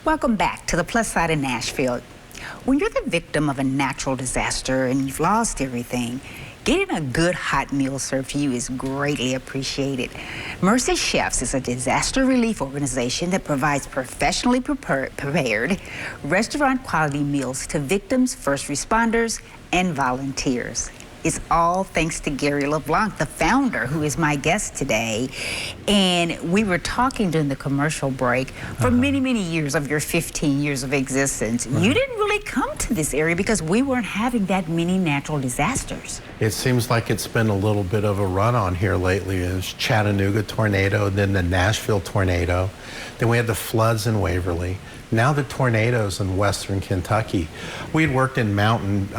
Welcome back to the Plus Side of Nashville. When you're the victim of a natural disaster and you've lost everything, getting a good hot meal served to you is greatly appreciated. Mercy Chefs is a disaster relief organization that provides professionally prepared restaurant-quality meals to victims, first responders, and volunteers. It's all thanks to Gary LeBlanc, the founder, who is my guest today. And we were talking during the commercial break. For many, many years of your 15 years of existence, you didn't really come to this area because we weren't having that many natural disasters. It seems like it's been a little bit of a run on here lately. There's Chattanooga tornado, then the Nashville tornado. Then we had the floods in Waverly. Now the tornadoes in western Kentucky. We had worked in Mountain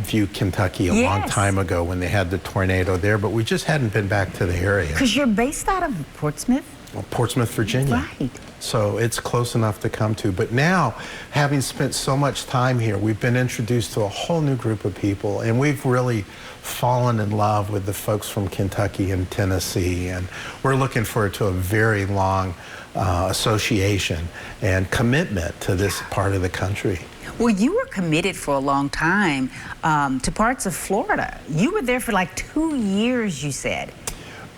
View, Kentucky a long time ago when they had the tornado there, but we just hadn't been back to the area. Because you're based out of Portsmouth? Well, Portsmouth, Virginia. Right. So it's close enough to come to. But now, having spent so much time here, we've been introduced to a whole new group of people, and we've really fallen in love with the folks from Kentucky and Tennessee, and we're looking forward to a very long association and commitment to this part of the country. Well, you were committed for a long time to parts of Florida. You were there for like 2 years, you said.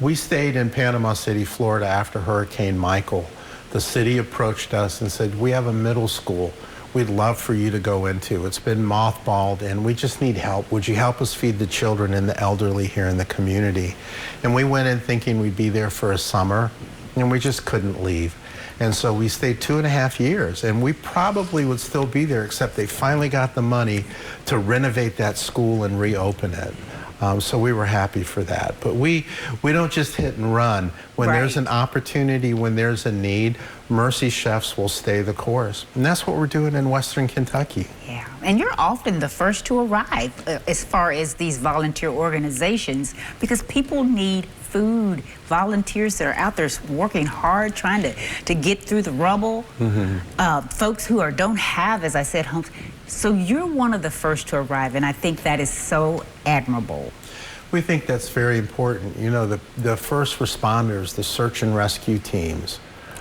We stayed in Panama City, Florida after Hurricane Michael. The city approached us and said, we have a middle school we'd love for you to go into. It's been mothballed and we just need help. Would you help us feed the children and the elderly here in the community? And we went in thinking we'd be there for a summer, and we just couldn't leave. And so we stayed 2.5 years, and we probably would still be there, except they finally got the money to renovate that school and reopen it. So we were happy for that. But we don't just hit and run. When there's an opportunity, when there's a need, Mercy Chefs will stay the course. And that's what we're doing in western Kentucky. Yeah, and you're often the first to arrive as far as these volunteer organizations, because people need food. Volunteers that are out there working hard, trying to get through the rubble. Folks who don't have, as I said, homes. So you're one of the first to arrive, and I think that is so admirable. We think that's very important. You know, the first responders, the search and rescue teams,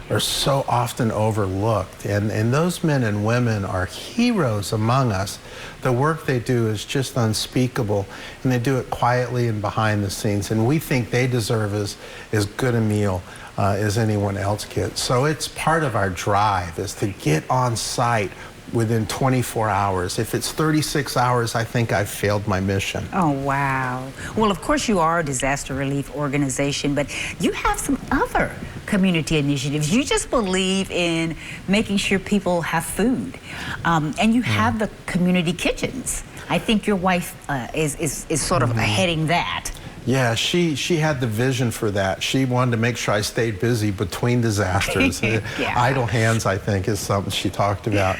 are so often overlooked, and those men and women are heroes among us. The work they do is just unspeakable, and they do it quietly and behind the scenes, and we think they deserve as good a meal as anyone else gets. So it's part of our drive is to get on site within 24 hours. If it's 36 hours, I think I've failed my mission. Oh, wow. Well, of course you are a disaster relief organization, but you have some other community initiatives. You just believe in making sure people have food. And you have the community kitchens. I think your wife is sort of heading that. Yeah, she had the vision for that. She wanted to make sure I stayed busy between disasters. Idle hands, I think, is something she talked about.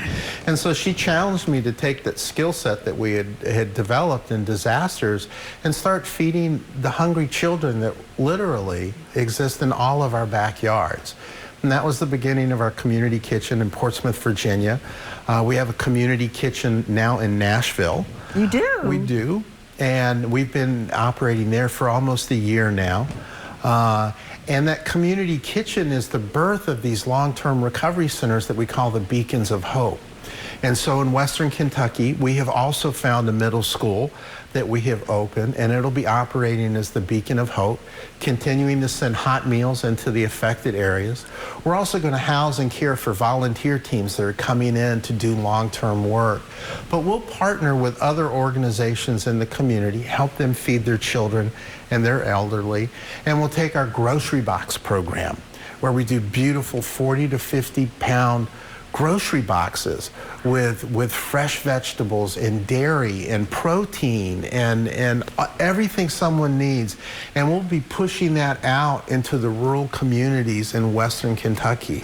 And so she challenged me to take that skill set that we had developed in disasters and start feeding the hungry children that literally exist in all of our backyards. And that was the beginning of our community kitchen in Portsmouth, Virginia. We have a community kitchen now in Nashville. You do? We do. And we've been operating there for almost a year now. And that community kitchen is the birth of these long-term recovery centers that we call the Beacons of Hope. And so in western Kentucky, we have also found a middle school that we have opened, and it'll be operating as the Beacon of Hope, continuing to send hot meals into the affected areas. We're also going to house and care for volunteer teams that are coming in to do long-term work. But we'll partner with other organizations in the community, help them feed their children and their elderly, and we'll take our grocery box program, where we do beautiful 40 to 50 pound grocery boxes with fresh vegetables and dairy and protein and everything someone needs. And we'll be pushing that out into the rural communities in western Kentucky.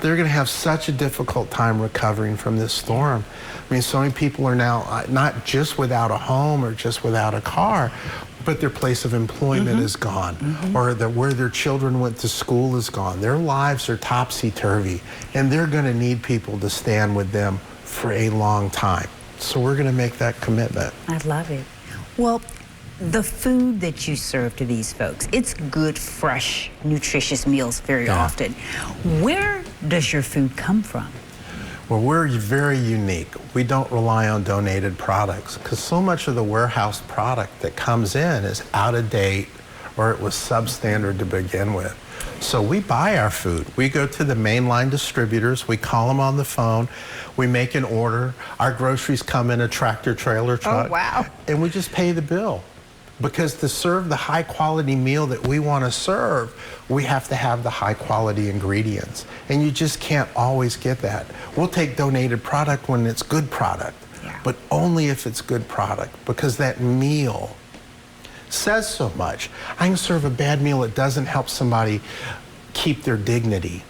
They're going to have such a difficult time recovering from this storm. I mean, so many people are now not just without a home or just without a car, but their place of employment is gone, or where their children went to school is gone. Their lives are topsy-turvy, and they're going to need people to stand with them for a long time. So we're going to make that commitment. I love it. Well, the food that you serve to these folks, it's good, fresh, nutritious meals very often. Where does your food come from? Well, we're very unique. We don't rely on donated products because so much of the warehouse product that comes in is out of date or it was substandard to begin with. So we buy our food. We go to the mainline distributors. We call them on the phone. We make an order. Our groceries come in a tractor trailer truck. Oh, wow. And we just pay the bill. Because to serve the high quality meal that we want to serve, we have to have the high quality ingredients. And you just can't always get that. We'll take donated product when it's good product, but only if it's good product, because that meal says so much. I can serve a bad meal, it doesn't help somebody keep their dignity.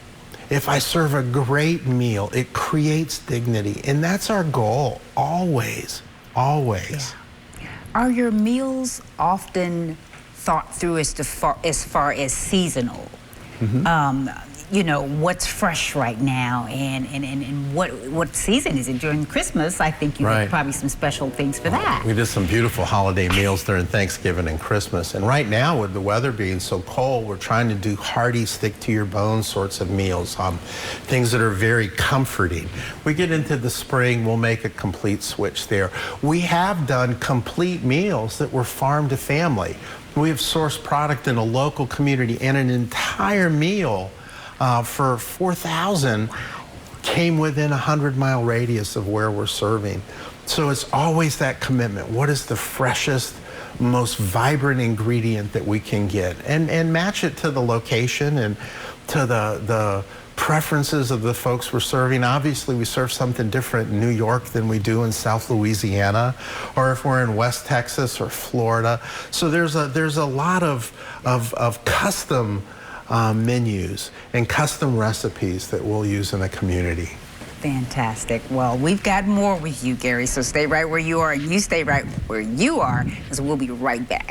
If I serve a great meal, it creates dignity. And that's our goal, always, always. Yeah. Are your meals often thought through as far as seasonal? Mm-hmm. You know, what's fresh right now and what season is it? During Christmas, I think you have probably some special things for that. We did some beautiful holiday meals during Thanksgiving and Christmas. And right now, with the weather being so cold, we're trying to do hearty, stick-to-your-bones sorts of meals, things that are very comforting. We get into the spring, we'll make a complete switch there. We have done complete meals that were farm to family. We have sourced product in a local community, and an entire meal for 4,000 came within a 100-mile radius of where we're serving. So it's always that commitment. What is the freshest, most vibrant ingredient that we can get? And match it to the location and to the preferences of the folks we're serving. Obviously, we serve something different in New York than we do in South Louisiana, or if we're in West Texas or Florida. So there's a lot of custom menus and custom recipes that we'll use in a community. Fantastic. Well, we've got more with you, Gary, so stay right where you are, and you stay right where you are, because we'll be right back.